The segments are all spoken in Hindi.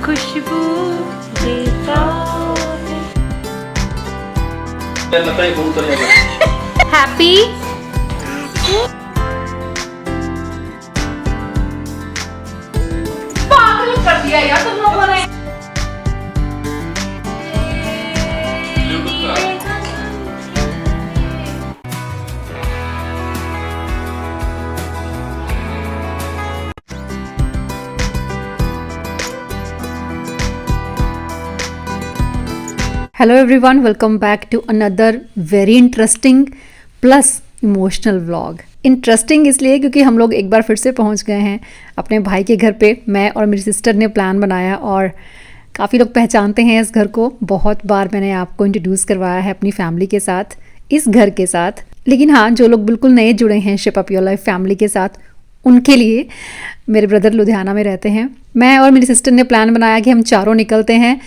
खुशबू देता है। हैप्पी पागल कर दिया यार तुम लोगों ने। Hello everyone, welcome back to another very interesting plus emotional vlog. Interesting इसलिए क्योंकि हम लोग एक बार फिर से पहुंच गए हैं अपने भाई के घर पे। मैं और मेरी सिस्टर ने प्लान बनाया और काफ़ी लोग पहचानते हैं इस घर को। बहुत बार मैंने आपको इंट्रोड्यूस करवाया है अपनी फैमिली के साथ, इस घर के साथ। लेकिन हाँ, जो लोग बिल्कुल नए जुड़े हैं ship up your life family के साथ, उनके लिए मेरे ब्रदर लुधियाना में रहते हैं। मैं और मेरी सिस्टर ने प्लान बनाया कि हम चारों निकलते हैं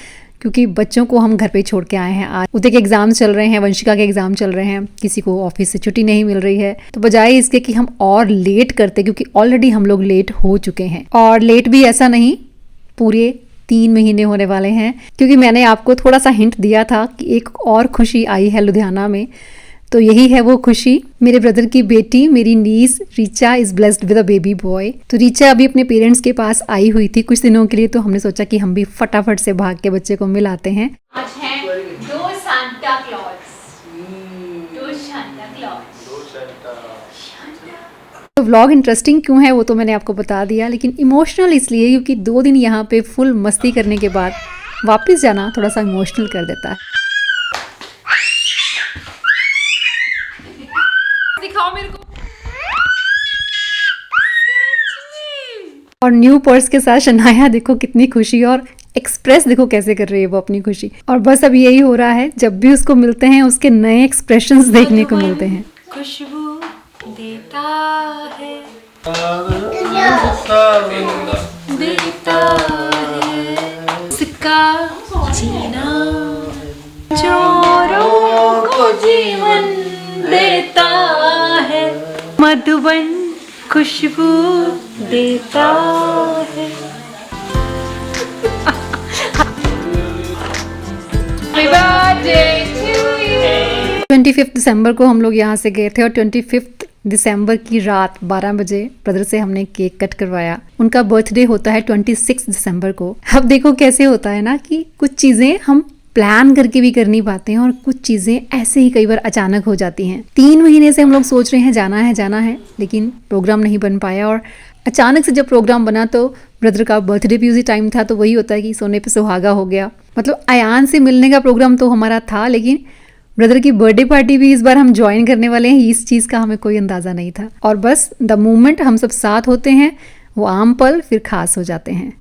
क्योंकि बच्चों को हम घर पे ही छोड़ के आए हैं। आज उदय के एग्ज़ाम चल रहे हैं, वंशिका के एग्ज़ाम चल रहे हैं, किसी को ऑफिस से छुट्टी नहीं मिल रही है। तो बजाय इसके कि हम और लेट करते, क्योंकि ऑलरेडी हम लोग लेट हो चुके हैं। और लेट भी ऐसा नहीं, पूरे 3 महीने होने वाले हैं, क्योंकि मैंने आपको थोड़ा सा हिंट दिया था कि एक और खुशी आई है लुधियाना में। तो यही है वो खुशी। मेरे ब्रदर की बेटी, मेरी niece Richa is blessed with a baby boy. तो रीचा अभी अपने पेरेंट्स के पास आई हुई थी कुछ दिनों के लिए, तो हमने सोचा कि हम भी फटाफट से भाग के बच्चे को मिल आते हैं। आज हैं दो सांता क्लॉज, दो सांता क्लॉज। तो व्लॉग इंटरेस्टिंग क्यों है वो तो मैंने आपको बता दिया, लेकिन इमोशनल इसलिए क्योंकि 2 दिन यहाँ पे फुल मस्ती करने के बाद वापस जाना थोड़ा सा इमोशनल कर देता है। दिखाओ मेरे को। और न्यू पर्स के साथ शनाया देखो कितनी खुशी, और एक्सप्रेस देखो कैसे कर रही है वो अपनी खुशी। और बस अब यही हो रहा है, जब भी उसको मिलते हैं उसके नए एक्सप्रेशंस देखने को मिलते हैं। खुशबू देता है, देता है उसका जीना, चोरों को जीवन देता है, मधुबन खुशबू देता है। Happy birthday to you। 25 दिसंबर को हम लोग यहाँ से गए थे और 25 दिसंबर की रात 12 बजे ब्रदर से हमने केक कट करवाया। उनका बर्थडे होता है 26 दिसंबर को। अब देखो कैसे होता है ना कि कुछ चीज़ें हम प्लान करके भी कर नहीं पाते हैं और कुछ चीज़ें ऐसे ही कई बार अचानक हो जाती हैं। 3 महीने से हम लोग सोच रहे हैं जाना है, लेकिन प्रोग्राम नहीं बन पाया। और अचानक से जब प्रोग्राम बना तो ब्रदर का बर्थडे भी उसी टाइम था। तो वही होता है कि सोने पे सुहागा हो गया। मतलब अयान से मिलने का प्रोग्राम तो हमारा था, लेकिन ब्रदर की बर्थडे पार्टी भी इस बार हम ज्वाइन करने वाले हैं, इस चीज़ का हमें कोई अंदाज़ा नहीं था। और बस द मोमेंट हम सब साथ होते हैं, वो आम पल फिर खास हो जाते हैं।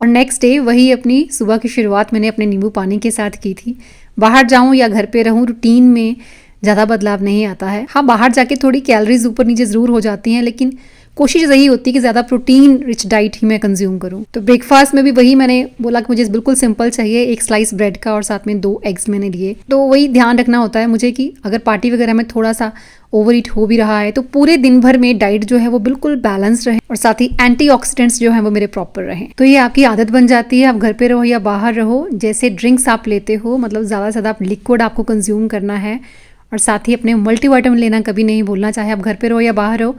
और नेक्स्ट डे वही अपनी सुबह की शुरुआत मैंने अपने नींबू पानी के साथ की थी। बाहर जाऊं या घर पे रहूं, रूटीन में ज़्यादा बदलाव नहीं आता है। हाँ, बाहर जाके थोड़ी कैलोरीज ऊपर नीचे ज़रूर हो जाती हैं, लेकिन कोशिश यही होती है कि ज़्यादा प्रोटीन रिच डाइट ही मैं कंज्यूम करूँ। तो ब्रेकफास्ट में भी वही मैंने बोला कि मुझे बिल्कुल सिंपल चाहिए, 1 स्लाइस ब्रेड का और साथ में 2 एग्स मैंने लिए। तो वही ध्यान रखना होता है मुझे कि अगर पार्टी वगैरह में थोड़ा सा ओवर ईट हो भी रहा है तो पूरे दिन भर में डाइट जो है वो बिल्कुल बैलेंस रहे और साथ ही एंटीऑक्सीडेंट्स जो है वो मेरे प्रॉपर रहें। तो ये आपकी आदत बन जाती है, आप घर पे रहो या बाहर रहो, जैसे ड्रिंक्स आप लेते हो, मतलब ज़्यादा से ज़्यादा लिक्विड आपको कंज्यूम करना है। और साथ ही अपने मल्टीविटामिन लेना कभी नहीं भूलना, चाहे आप घर पे रहो या बाहर रहो।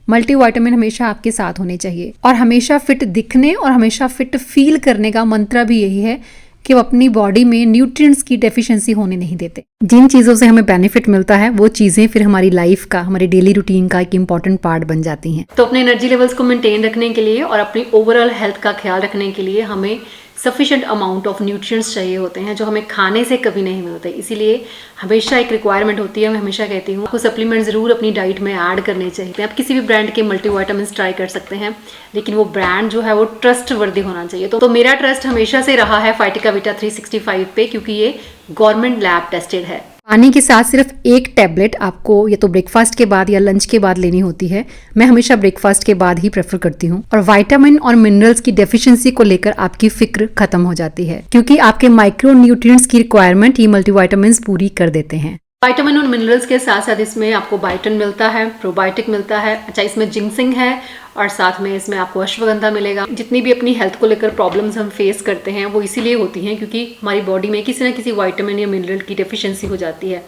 मल्टीविटामिन हमेशा आपके साथ होने चाहिए। और हमेशा फिट दिखने और हमेशा फिट फील करने का मंत्र भी यही है कि वो अपनी बॉडी में न्यूट्रिएंट्स की डेफिशिएंसी होने नहीं देते। जिन चीज़ों से हमें बेनिफिट मिलता है वो चीज़ें फिर हमारी लाइफ का, हमारे डेली रूटीन का एक इंपॉर्टेंट पार्ट बन जाती हैं। तो अपने एनर्जी लेवल्स को मेंटेन रखने के लिए और अपनी ओवरऑल हेल्थ का ख्याल रखने के लिए हमें सफिशिएंट अमाउंट ऑफ न्यूट्रिएंट्स चाहिए होते हैं, जो हमें खाने से कभी नहीं मिलते। इसीलिए हमेशा एक रिक्वायरमेंट होती है, मैं हमेशा कहती हूँ आपको सप्लीमेंट ज़रूर अपनी डाइट में ऐड करने चाहिए। आप किसी भी ब्रांड के मल्टीविटामिन ट्राई कर सकते हैं, लेकिन वो ब्रांड जो है वो ट्रस्ट वर्दी होना चाहिए। तो मेरा ट्रस्ट हमेशा से रहा है फाइटिका वीटा 365 पे, क्योंकि ये गवर्नमेंट लैब टेस्टेड है। पानी के साथ सिर्फ एक टैबलेट आपको या तो ब्रेकफास्ट के बाद या लंच के बाद लेनी होती है। मैं हमेशा ब्रेकफास्ट के बाद ही प्रेफर करती हूँ। और विटामिन और मिनरल्स की डेफिशिएंसी को लेकर आपकी फिक्र खत्म हो जाती है, क्योंकि आपके माइक्रो न्यूट्रिएंट्स की रिक्वायरमेंट ये मल्टीविटामिन्स पूरी कर देते हैं। विटामिन और मिनरल्स के साथ साथ इसमें आपको बायोटिन मिलता है, प्रोबायोटिक मिलता है, अच्छा इसमें जिंक्सिंग है और साथ में इसमें आपको अश्वगंधा मिलेगा। जितनी भी अपनी हेल्थ को लेकर प्रॉब्लम्स हम फेस करते हैं वो इसीलिए होती हैं क्योंकि हमारी बॉडी में किसी ना किसी विटामिन या मिनरल की डेफिशिएंसी हो जाती है।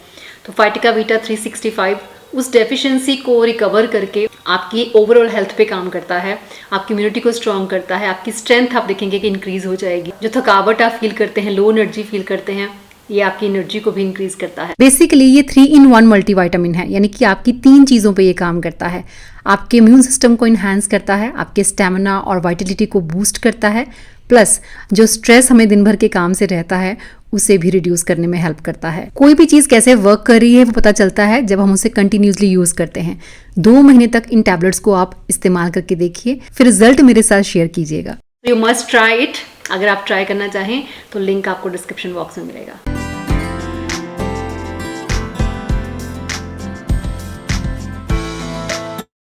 तो फाइटिका वीटा 365 उस डेफिशिएंसी को रिकवर करके आपकी ओवरऑल हेल्थ पे काम करता है, आपकी इम्यूनिटी को स्ट्रॉन्ग करता है, आपकी स्ट्रेंथ आप देखेंगे कि इंक्रीज हो जाएगी। जो थकावट आप फील करते हैं, लो एनर्जी फील करते हैं, ये आपकी एनर्जी को भी इंक्रीज करता है। बेसिकली ये 3-in-1 मल्टीविटामिन है, यानी कि आपकी 3 चीज़ों पे ये काम करता है। आपके इम्यून सिस्टम को इन्हांस करता है, आपके स्टेमिना और वाइटलिटी को बूस्ट करता है, प्लस जो स्ट्रेस हमें दिन भर के काम से रहता है उसे भी रिड्यूस करने में हेल्प करता है। कोई भी चीज़ कैसे वर्क कर रही है वो पता चलता है जब हम उसे कंटिन्यूसली यूज़ करते हैं। 2 महीने तक इन टैबलेट्स को आप इस्तेमाल करके देखिए, फिर रिजल्ट मेरे साथ शेयर कीजिएगा। You must try it. अगर आप ट्राई करना चाहें तो लिंक आपको डिस्क्रिप्शन बॉक्स में मिलेगा।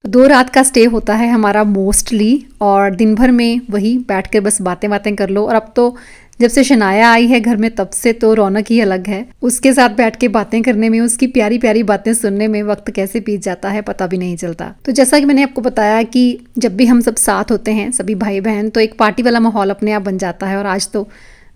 2 रात का स्टे होता है हमारा मोस्टली, और दिन भर में वही बैठ कर बस बातें बातें कर लो। और अब तो जब से शनाया आई है घर में तब से तो रौनक ही अलग है। उसके साथ बैठ के बातें करने में, उसकी प्यारी प्यारी बातें सुनने में वक्त कैसे बीत जाता है पता भी नहीं चलता। तो जैसा कि मैंने आपको बताया कि जब भी हम सब साथ होते हैं, सभी भाई बहन, तो एक पार्टी वाला माहौल अपने आप बन जाता है। और आज तो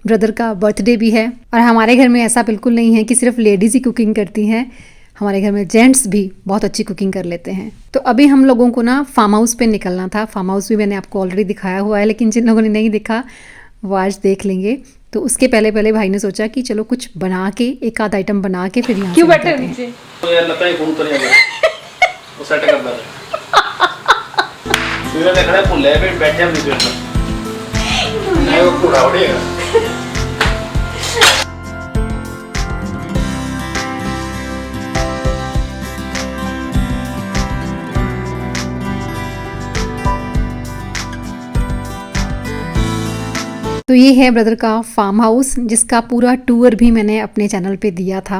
ब्रदर का बर्थडे भी है और हमारे घर में ऐसा बिल्कुल नहीं है कि सिर्फ लेडीज़ ही कुकिंग करती हैं। हमारे घर में जेंट्स भी बहुत अच्छी कुकिंग कर लेते हैं। तो अभी हम लोगों को ना फार्म हाउस पे निकलना था। फार्म हाउस भी मैंने आपको ऑलरेडी दिखाया हुआ है, लेकिन जिन लोगों ने नहीं देखा वो आज देख लेंगे। तो उसके पहले भाई ने सोचा कि चलो कुछ बना के, एक आध आइटम बना के फिर यहाँ क्यों बैठे नीचे? तो यार लगता है फोन करेगा वो सेट कर दे। सूर्य ने खड़ा पुल्ले पे बैठे हम नीचे नहीं वो पूरा उड़ेगा। तो ये है ब्रदर का फार्म हाउस, जिसका पूरा टूर भी मैंने अपने चैनल पे दिया था।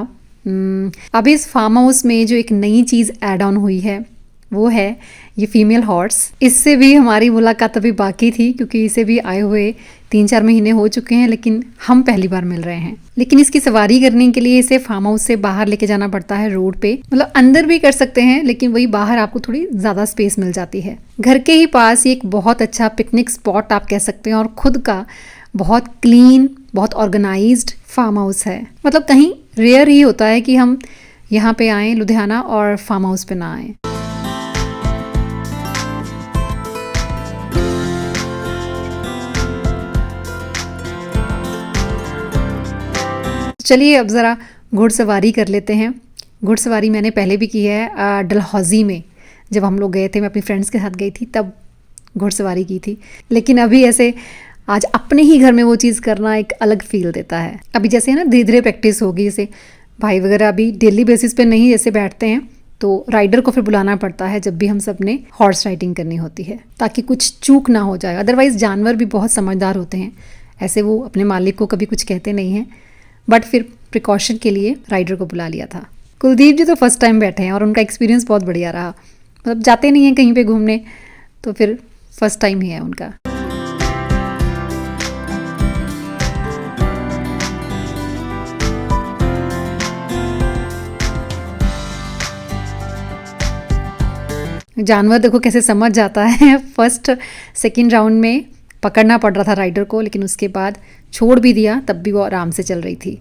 अभी इस फार्म हाउस में जो एक नई चीज़ ऐड ऑन हुई है वो है ये फीमेल हॉर्स। इससे भी हमारी मुलाकात अभी बाकी थी क्योंकि इसे भी आए हुए 3-4 महीने हो चुके हैं, लेकिन हम पहली बार मिल रहे हैं। लेकिन इसकी सवारी करने के लिए इसे फार्म हाउस से बाहर लेके जाना पड़ता है रोड पे। मतलब अंदर भी कर सकते हैं, लेकिन वही बाहर आपको थोड़ी ज़्यादा स्पेस मिल जाती है। घर के ही पास एक बहुत अच्छा पिकनिक स्पॉट आप कह सकते हैं, और खुद का बहुत क्लीन, बहुत ऑर्गेनाइज्ड फार्म हाउस है। मतलब कहीं रेयर ही होता है कि हम यहाँ पे आएँ लुधियाना और फार्म हाउस पे ना आएँ। चलिए अब ज़रा घुड़सवारी कर लेते हैं। घुड़सवारी मैंने पहले भी की है डलहौजी में। जब हम लोग गए थे, मैं अपनी फ्रेंड्स के साथ गई थी, तब घुड़सवारी की थी। लेकिन अभी ऐसे आज अपने ही घर में वो चीज़ करना एक अलग फील देता है। अभी जैसे है ना, धीरे धीरे प्रैक्टिस होगी। जैसे भाई वगैरह अभी डेली बेसिस पे नहीं जैसे बैठते हैं, तो राइडर को फिर बुलाना पड़ता है जब भी हम सब ने हॉर्स राइडिंग करनी होती है, ताकि कुछ चूक ना हो जाए। अदरवाइज़ जानवर भी बहुत समझदार होते हैं, ऐसे वो अपने मालिक को कभी कुछ कहते नहीं हैं, बट फिर प्रिकॉशन के लिए राइडर को बुला लिया था। कुलदीप जी तो फर्स्ट टाइम बैठे हैं और उनका एक्सपीरियंस बहुत बढ़िया रहा। मतलब जाते नहीं हैं कहीं पे घूमने, तो फिर फर्स्ट टाइम ही है उनका। जानवर देखो कैसे समझ जाता है। फर्स्ट सेकंड राउंड में पकड़ना पड़ रहा था राइडर को, लेकिन उसके बाद छोड़ भी दिया, तब भी वो आराम से चल रही थी।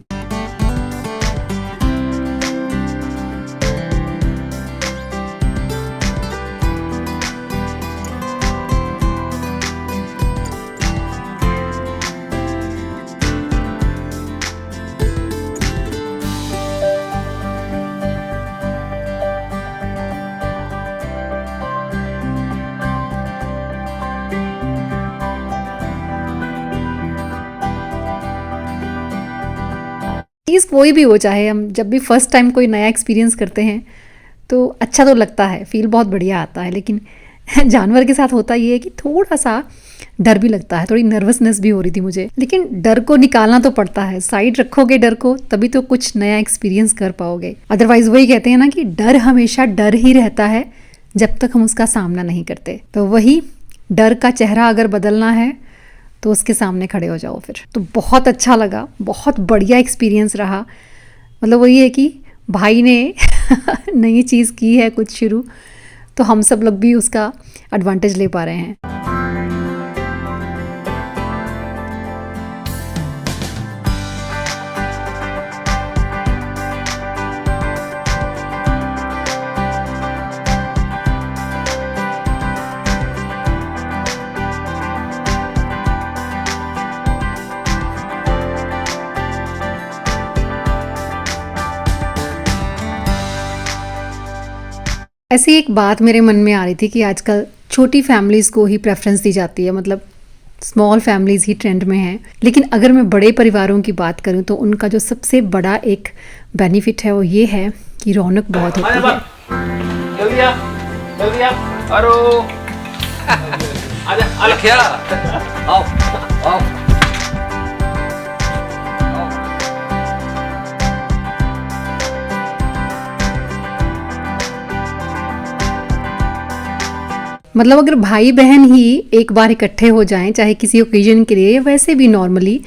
चीज़ कोई भी हो, चाहे हम जब भी फर्स्ट टाइम कोई नया एक्सपीरियंस करते हैं तो अच्छा तो लगता है, फील बहुत बढ़िया आता है। लेकिन जानवर के साथ होता ये है कि थोड़ा सा डर भी लगता है, थोड़ी नर्वसनेस भी हो रही थी मुझे, लेकिन डर को निकालना तो पड़ता है। साइड रखोगे डर को तभी तो कुछ नया एक्सपीरियंस कर पाओगे। अदरवाइज वही कहते हैं ना कि डर हमेशा डर ही रहता है जब तक हम उसका सामना नहीं करते। तो वही डर का चेहरा अगर बदलना है तो उसके सामने खड़े हो जाओ फिर। तो बहुत अच्छा लगा, बहुत बढ़िया एक्सपीरियंस रहा। मतलब वही है कि भाई ने नई चीज़ की है कुछ शुरू, तो हम सब लोग भी उसका एडवांटेज ले पा रहे हैं। ऐसी एक बात मेरे मन में आ रही थी कि आजकल छोटी फैमिलीज़ को ही प्रेफरेंस दी जाती है, मतलब स्मॉल फैमिलीज़ ही ट्रेंड में हैं। लेकिन अगर मैं बड़े परिवारों की बात करूं तो उनका जो सबसे बड़ा एक बेनिफिट है वो ये है कि रौनक बहुत होती है। जल्दी आ अरो आजा क्या आओ आओ। मतलब अगर भाई बहन ही एक बार इकट्ठे हो जाएं, चाहे किसी ओकेजन के लिए या वैसे भी नॉर्मली,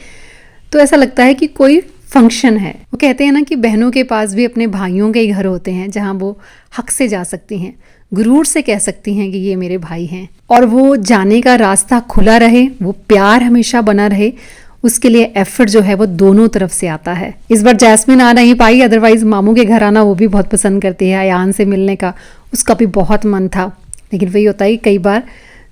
तो ऐसा लगता है कि कोई फंक्शन है। वो कहते हैं ना कि बहनों के पास भी अपने भाइयों के घर होते हैं जहां वो हक से जा सकती हैं, गुरूर से कह सकती हैं कि ये मेरे भाई हैं, और वो जाने का रास्ता खुला रहे, वो प्यार हमेशा बना रहे, उसके लिए एफर्ट जो है वो दोनों तरफ से आता है। इस बार जैस्मिन आ नहीं पाई, अदरवाइज मामू के घर आना वो भी बहुत पसंद करती है। अयान से मिलने का उसका भी बहुत मन था, लेकिन वही होता है कि कई बार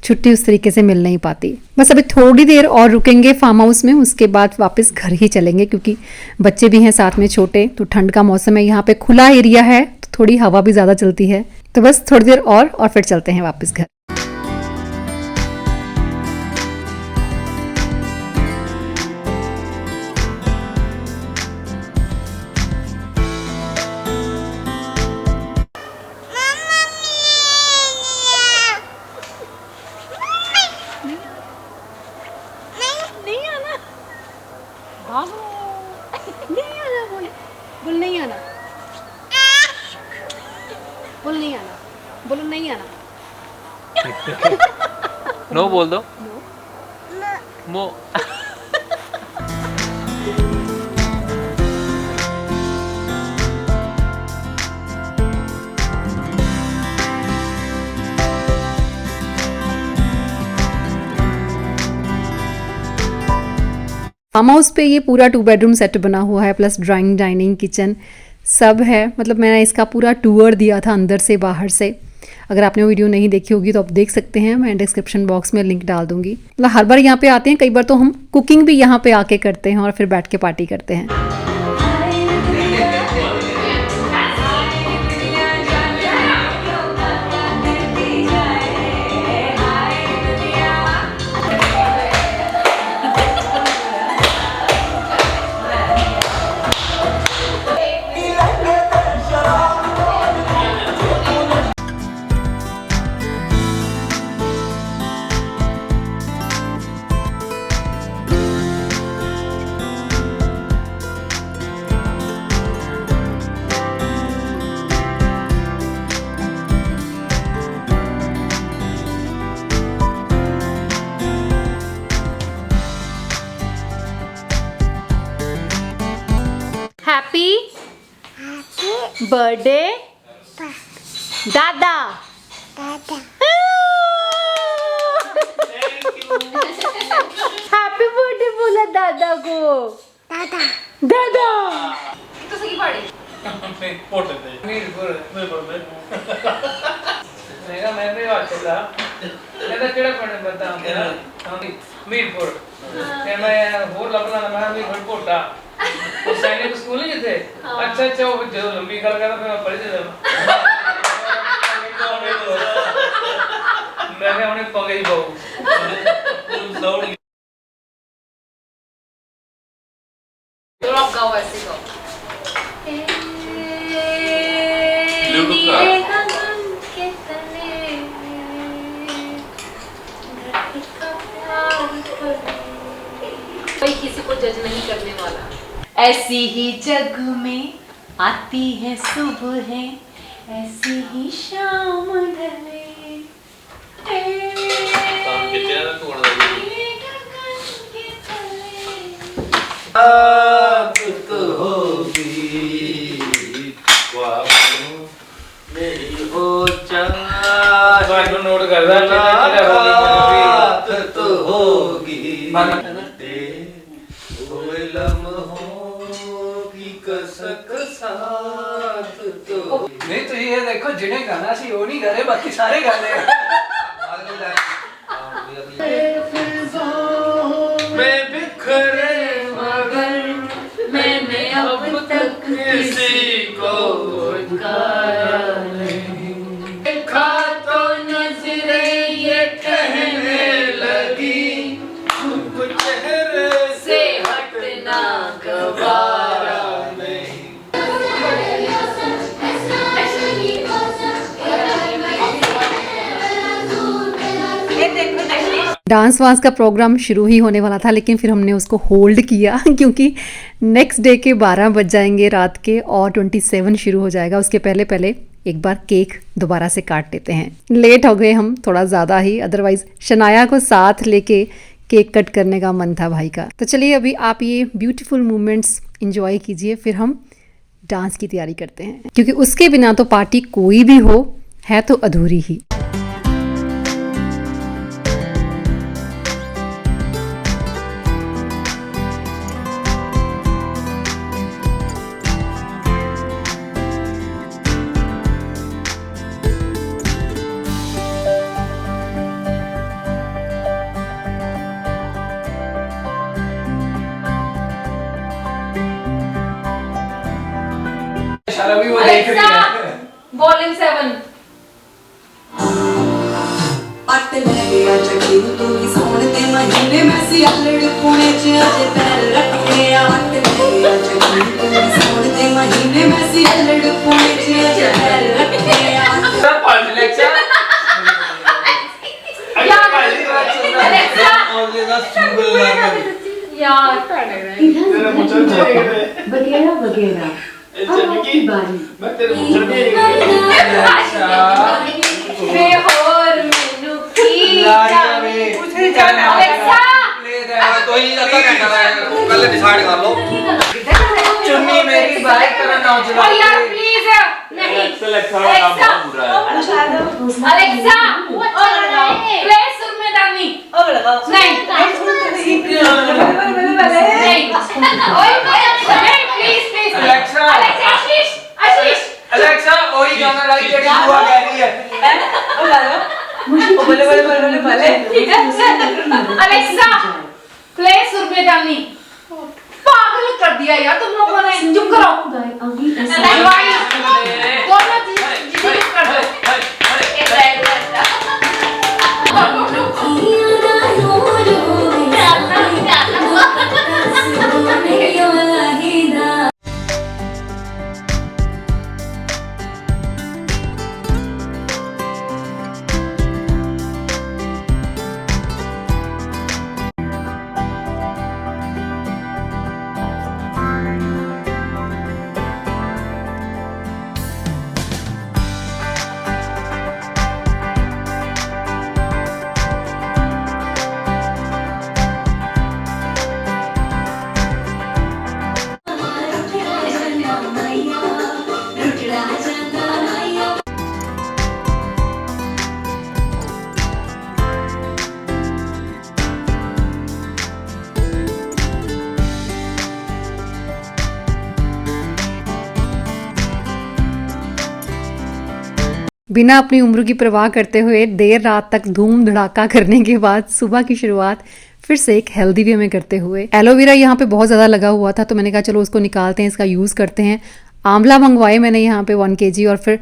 छुट्टी उस तरीके से मिल नहीं पाती। बस अभी थोड़ी देर और रुकेंगे फार्म हाउस में, उसके बाद वापस घर ही चलेंगे क्योंकि बच्चे भी हैं साथ में छोटे, तो ठंड का मौसम है, यहाँ पे खुला एरिया है तो थोड़ी हवा भी ज़्यादा चलती है। तो बस थोड़ी देर और फिर चलते हैं वापस घर। नो बोल दो। मो फार्म हाउस पे ये पूरा 2 बेडरूम सेट बना हुआ है, प्लस ड्राइंग, डाइनिंग, किचन सब है। मतलब मैंने इसका पूरा टूर दिया था अंदर से बाहर से। अगर आपने वो वीडियो नहीं देखी होगी तो आप देख सकते हैं, मैं डिस्क्रिप्शन बॉक्स में लिंक डाल दूंगी। मतलब हर बार यहाँ पे आते हैं, कई बार तो हम कुकिंग भी यहाँ पे आके करते हैं और फिर बैठ के पार्टी करते हैं। हैप्पी बर्थडे दादा। हैप्पी बर्थडे बोला दादा को। दादा तो सही पड़ी पोटे दे मैं बोल मेरा मैं भी बात चला ਇਹਦਾ ਕਿਹੜਾ ਪਿੰਡ ਬਤਾ ਮੇਰਾ ਮੀਰਪੁਰ ਤੇ ਮੈਂ ਹੋਰ ਲੱਭਣਾ ਮੈਂ ਮੀਰਪੁਰ ਕੋਟਾ ਉਹ ਸੈਨਿਕ ਸਕੂਲ ਨਹੀਂ ਜਿੱਥੇ ਅੱਛਾ ਅੱਛਾ ਉਹ ਜਦੋਂ ਲੰਬੀ ਗੱਲ ਕਰਦਾ ਫਿਰ ਮੈਂ ਪੜ੍ਹ ਜਾਂਦਾ ਮੈਂ ਕਿਹਾ ਉਹਨੇ ਪੰਗੇ ਹੀ ਪਾਉ ਸੌੜੀ तो आप गाओ ऐसे गाओ कोई किसी को जज नहीं करने वाला। ऐसी ही जग में आती है सुबह है, ऐसी ही शाम ढले। नोट करदा तो होगी कसक साथ तो नहीं तो ये देखो जिन्हें गाना सी वो नहीं गा रहे, बाकी सारे गा रहे हैं। मैं बिखरे मगर मैंने अब तक किसी को पुकारा नहीं। देखा तो नजरें ये कहने लगी चुप चेहरे से हटना गवारा नहीं। डांस वांस का प्रोग्राम शुरू ही होने वाला था, लेकिन फिर हमने उसको होल्ड किया क्योंकि नेक्स्ट डे के 12 बज जाएंगे रात के और 27 शुरू हो जाएगा। उसके पहले पहले एक बार केक दोबारा से काट लेते हैं। लेट हो गए हम थोड़ा ज़्यादा ही, अदरवाइज़ शनाया को साथ लेके केक कट करने का मन था भाई का। तो चलिए अभी आप ये ब्यूटीफुल मोमेंट्स इंजॉय कीजिए, फिर हम डांस की तैयारी करते हैं, क्योंकि उसके बिना तो पार्टी कोई भी हो है तो अधूरी ही। सारा भी वो देख रही है। वॉल्यूम 7। पट ले गया चक्की तू ही सोन ते महीने में सी अलड़ पुणे च अज पैर रखे आ। पट ले गया चक्की तू ही सोन ते महीने में सी अलड़ पुणे च अज पैर रखे आ। सब पढ़ लेक्चर यार वगैरह वगैरह आपकी बारी। बेहोर मेनू की तो ही अल्लाह क्या कर रहा है, कल डिसाइड कर लो। चुन्नी मेरी बाइक करना ना चला। ओ यार प्लीज नहीं। अलेक्सा प्ले सुर में दानी नहीं ओए please please Alexa। Ashish Ashish Alexa वही गाना लाई जेडी बुआ कह रही है। बोले बोले बोले बोले बोले अलेक्सा प्ले सुर में दानी। पागल कर दिया यार तुम लोगों ने। चुप करो दोनों चीज कर दो। बिना अपनी उम्र की परवाह करते हुए देर रात तक धूम धड़ाका करने के बाद सुबह की शुरुआत फिर से एक हेल्दी वे में करते हुए। एलोवेरा यहाँ पे बहुत ज़्यादा लगा हुआ था, तो मैंने कहा चलो उसको निकालते हैं, इसका यूज़ करते हैं। आंवला मंगवाए मैंने यहाँ पे 1 kg और फिर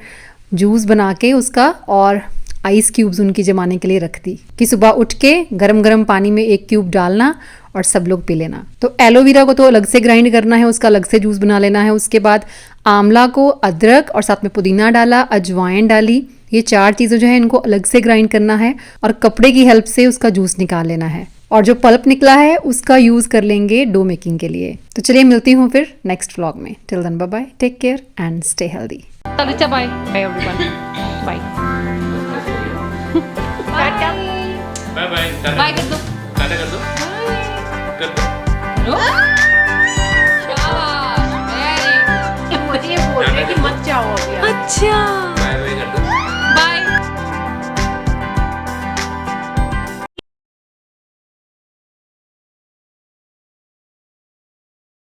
जूस बना के उसका और आइस क्यूब्स उनकी जमाने के लिए रख दी कि सुबह उठ के गरम गरम पानी में 1 क्यूब डालना और सब लोग पी लेना। तो एलोवेरा को तो अलग से ग्राइंड करना है, उसका अलग से जूस बना लेना है। उसके बाद आंवला को अदरक और साथ में पुदीना डाला, अजवाइन डाली, ये 4 चीज़ें जो है इनको अलग से ग्राइंड करना है और कपड़े की हेल्प से उसका जूस निकाल लेना है। और जो पल्प निकला है उसका यूज़ कर लेंगे डो मेकिंग के लिए। तो चलिए मिलती हूँ फिर नेक्स्ट व्लॉग में। Till then bye bye, take care and stay healthy. Bye bye everyone, bye tata, bye bye, bye कर दो, टाटा कर दो, कर दो। नो